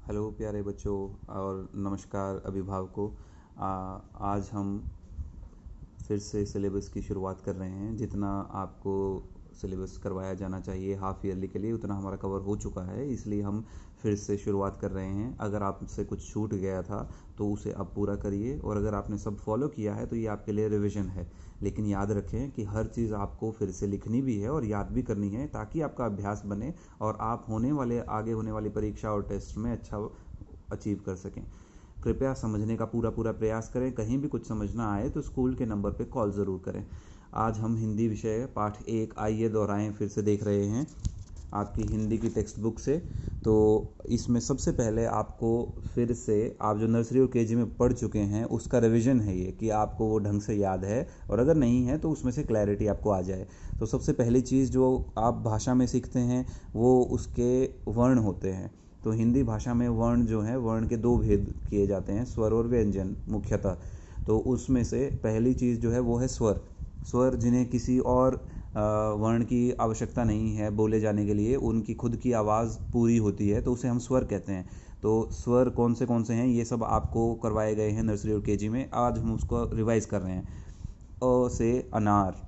Hello प्यारे बच्चों और नमस्कार अभिभावकों। आज हम फिर से सिलेबस की शुरुआत कर रहे हैं। जितना आपको सिलेबस करवाया जाना चाहिए हाफ़ ईयरली के लिए उतना हमारा कवर हो चुका है, इसलिए हम फिर से शुरुआत कर रहे हैं। अगर आपसे कुछ छूट गया था तो उसे आप पूरा करिए, और अगर आपने सब फॉलो किया है तो ये आपके लिए रिवीजन है। लेकिन याद रखें कि हर चीज़ आपको फिर से लिखनी भी है और याद भी करनी है, ताकि आपका अभ्यास बने और आप आगे होने वाली परीक्षा और टेस्ट में अच्छा अचीव कर सकें। कृपया समझने का पूरा पूरा प्रयास करें। कहीं भी कुछ समझ ना आए तो स्कूल के नंबर पे कॉल ज़रूर करें। आज हम हिंदी विषय पाठ 1 आइए दोहराएं फिर से देख रहे हैं आपकी हिंदी की टेक्स्ट बुक से। तो इसमें सबसे पहले आपको फिर से, आप जो नर्सरी और केजी में पढ़ चुके हैं उसका रिवीजन है ये, कि आपको वो ढंग से याद है, और अगर नहीं है तो उसमें से क्लैरिटी आपको आ जाए। तो सबसे पहली चीज़ जो आप भाषा में सीखते हैं वो उसके वर्ण होते हैं। तो हिंदी भाषा में वर्ण जो है, वर्ण के दो भेद किए जाते हैं, स्वर और व्यंजन मुख्यतः। तो उसमें से पहली चीज़ जो है वो है स्वर। स्वर जिन्हें किसी और वर्ण की आवश्यकता नहीं है बोले जाने के लिए, उनकी खुद की आवाज़ पूरी होती है, तो उसे हम स्वर कहते हैं। तो स्वर कौन से हैं ये सब आपको करवाए गए हैं नर्सरी और केजी में। आज हम उसको रिवाइज कर रहे हैं। अ से अनार,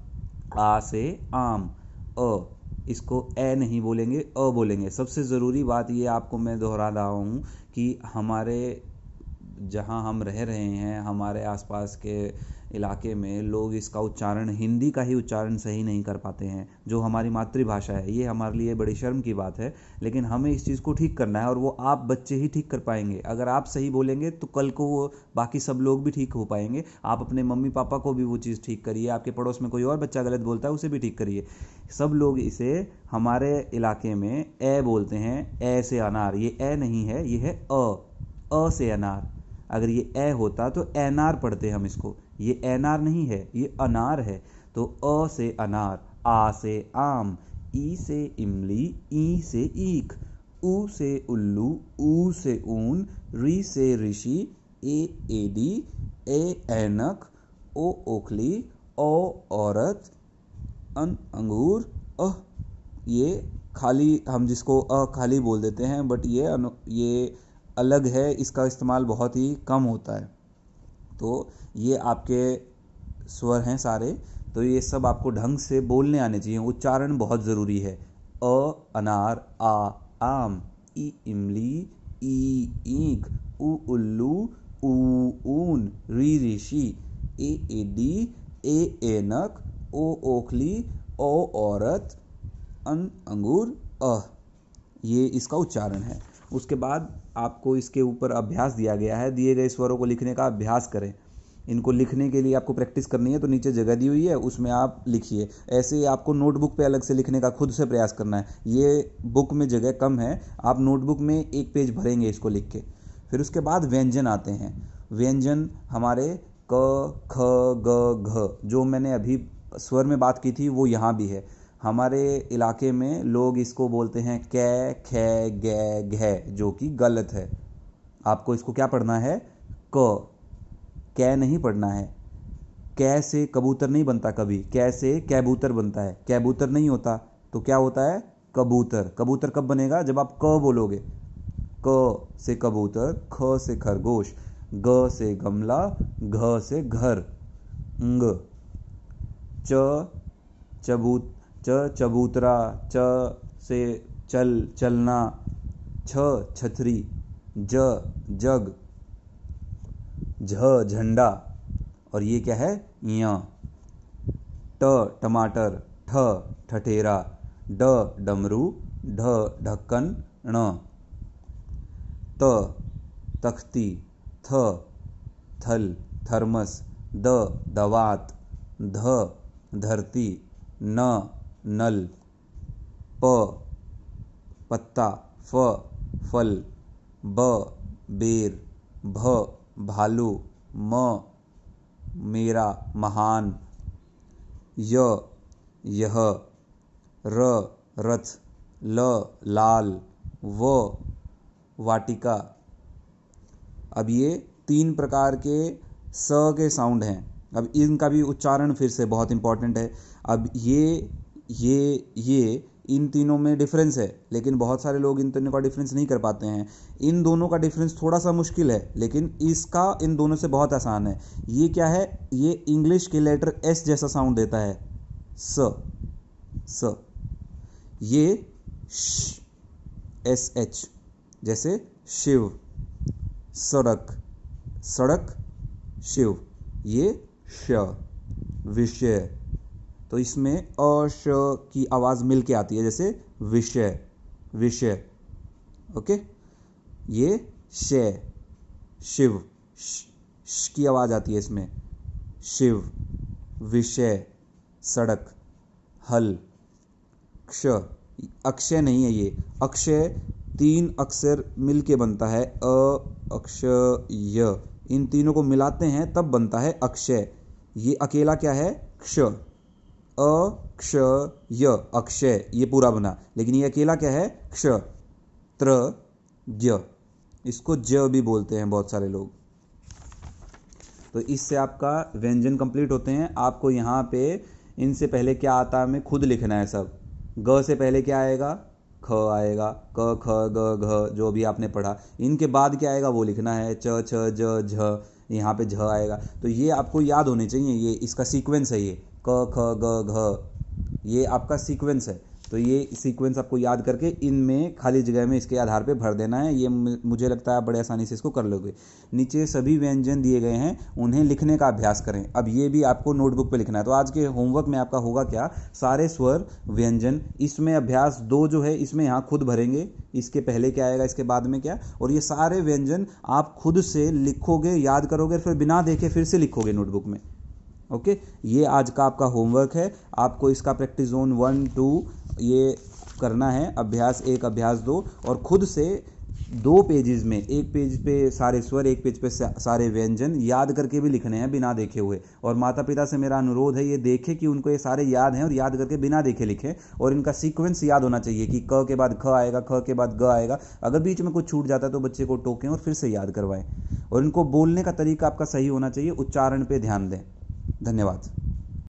आ से आम, अ, इसको ए नहीं बोलेंगे, अ बोलेंगे। सबसे ज़रूरी बात ये आपको मैं दोहरा रहा हूँ कि हमारे जहाँ हम रह रहे हैं, हमारे आसपास के इलाके में लोग इसका उच्चारण, हिंदी का ही उच्चारण सही नहीं कर पाते हैं, जो हमारी मातृभाषा है। ये हमारे लिए बड़ी शर्म की बात है, लेकिन हमें इस चीज़ को ठीक करना है, और वो आप बच्चे ही ठीक कर पाएंगे। अगर आप सही बोलेंगे तो कल को वो बाकी सब लोग भी ठीक हो पाएंगे। आप अपने मम्मी पापा को भी वो चीज़ ठीक करिए, आपके पड़ोस में कोई और बच्चा गलत बोलता है उसे भी ठीक करिए। सब लोग इसे हमारे इलाके में ए बोलते हैं, ए से अनार। ये ए नहीं है, ये है अ से अनार। अगर ये ए होता तो एनार पढ़ते हम इसको। ये एनार नहीं है, ये अनार है। तो अ से अनार, आ से आम, ई से इमली, ई से ईख, ऊ से उल्लू, ऊ से ऊन, री से ऋषि, ए एडी, ए ऐनक, ओ ओखली, ओ औरत, अन अंगूर, अह। ये खाली, हम जिसको खाली बोल देते हैं, बट ये अलग है, इसका इस्तेमाल बहुत ही कम होता है। तो ये आपके स्वर हैं सारे। तो ये सब आपको ढंग से बोलने आने चाहिए, उच्चारण बहुत ज़रूरी है। अ अनार, आ आम, ई इमली, ई ईख, उ उल्लू, ऊ ऊन, री ऋषि, ए एडी, ए ऐनक, ओ ओखली, ओ औरत, अन अंगूर, अह। ये इसका उच्चारण है। उसके बाद आपको इसके ऊपर अभ्यास दिया गया है, दिए गए स्वरों को लिखने का अभ्यास करें। इनको लिखने के लिए आपको प्रैक्टिस करनी है, तो नीचे जगह दी हुई है, उसमें आप लिखिए। ऐसे ही आपको नोटबुक पे अलग से लिखने का खुद से प्रयास करना है। ये बुक में जगह कम है, आप नोटबुक में एक पेज भरेंगे इसको लिख के। फिर उसके बाद व्यंजन आते हैं। व्यंजन हमारे क, ख, ग, घ, जो मैंने अभी स्वर में बात की थी वो यहाँ भी है। हमारे इलाके में लोग इसको बोलते हैं कै, खे, गे, घे, जो कि गलत है। आपको इसको क्या पढ़ना है? क। कै नहीं पढ़ना है। कै से कबूतर नहीं बनता कभी, कै से कैबूतर बनता है। कैबूतर नहीं होता तो क्या होता है? कबूतर। कबूतर कब बनेगा? जब आप क बोलोगे। क से कबूतर, ख से खरगोश, ग से गमला, घ से घर, ंग। च चबूत चबूतरा, च से चलना, छ छतरी, ज जग, झ झंडा, और ये क्या है? य। ट टमाटर, ठ ठठेरा, ड डमरू, ढ ढक्कन, ण त तख्ती, थ थल थर्मस, द दवात, ध धरती, न नल, प पत्ता, फ फल, ब बेर, भ भालू, म मेरा महान, य यह, र रथ, ल लाल, व वाटिका। अब ये 3 प्रकार के स के साउंड हैं। अब इनका भी उच्चारण फिर से बहुत इंपॉर्टेंट है। अब ये इन तीनों में डिफरेंस है, लेकिन बहुत सारे लोग इन तीनों का डिफरेंस नहीं कर पाते हैं। इन दोनों का डिफरेंस थोड़ा सा मुश्किल है, लेकिन इसका इन दोनों से बहुत आसान है। ये क्या है, ये इंग्लिश के लेटर एस जैसा साउंड देता है, स। ये एस एच, जैसे शिव, सड़क, सड़क, शिव। ये श, विषय। तो इसमें अ श की आवाज़ मिल के आती है, जैसे विषय, विषय। ओके। ये शय, शिव, श की आवाज़ आती है इसमें, शिव, विषय, सड़क, हल। क्ष, अक्षय नहीं है ये, अक्षय 3 अक्षर मिल के बनता है, अक्षय। इन तीनों को मिलाते हैं तब बनता है अक्षय। ये अकेला क्या है, क्ष, अक्षय, अक्षय, ये पूरा बना। लेकिन ये अकेला क्या है, क्ष, त्र, ज। इसको ज भी बोलते हैं बहुत सारे लोग। तो इससे आपका व्यंजन कंप्लीट होते हैं। आपको यहाँ पे इनसे पहले क्या आता है हमें खुद लिखना है सब। ग से पहले क्या आएगा, ख आएगा, क ख ग घ, जो भी आपने पढ़ा। इनके बाद क्या आएगा वो लिखना है, च छ ज झ, यहाँ पे झ आएगा। तो ये आपको याद होने चाहिए, ये इसका सीक्वेंस है, ये क ख ग घ, ये आपका सीक्वेंस है। तो ये सीक्वेंस आपको याद करके इनमें खाली जगह में इसके आधार पे भर देना है। ये मुझे लगता है आप बड़े आसानी से इसको कर लोगे। नीचे सभी व्यंजन दिए गए हैं, उन्हें लिखने का अभ्यास करें। अब ये भी आपको नोटबुक पे लिखना है। तो आज के होमवर्क में आपका होगा क्या, सारे स्वर व्यंजन, इसमें अभ्यास 2 जो है इसमें यहाँ खुद भरेंगे, इसके पहले क्या आएगा, इसके बाद में क्या, और ये सारे व्यंजन आप खुद से लिखोगे, याद करोगे, फिर बिना देखे फिर से लिखोगे नोटबुक में। ओके, ये आज का आपका होमवर्क है। आपको इसका प्रैक्टिस जोन 1, 2 ये करना है, अभ्यास 1, अभ्यास 2, और खुद से 2 पेजेस में, एक पेज पे सारे स्वर, एक पेज पे सारे व्यंजन याद करके भी लिखने हैं बिना देखे हुए। और माता पिता से मेरा अनुरोध है ये देखें कि उनको ये सारे याद हैं, और याद करके बिना देखे लिखें। और इनका सीक्वेंस याद होना चाहिए कि क के बाद ख आएगा, ख के बाद ग आएगा। अगर बीच में कुछ छूट जाता है तो बच्चे को टोकें और फिर से याद करवाएं। और इनको बोलने का तरीका आपका सही होना चाहिए, उच्चारण पे ध्यान दें। धन्यवाद।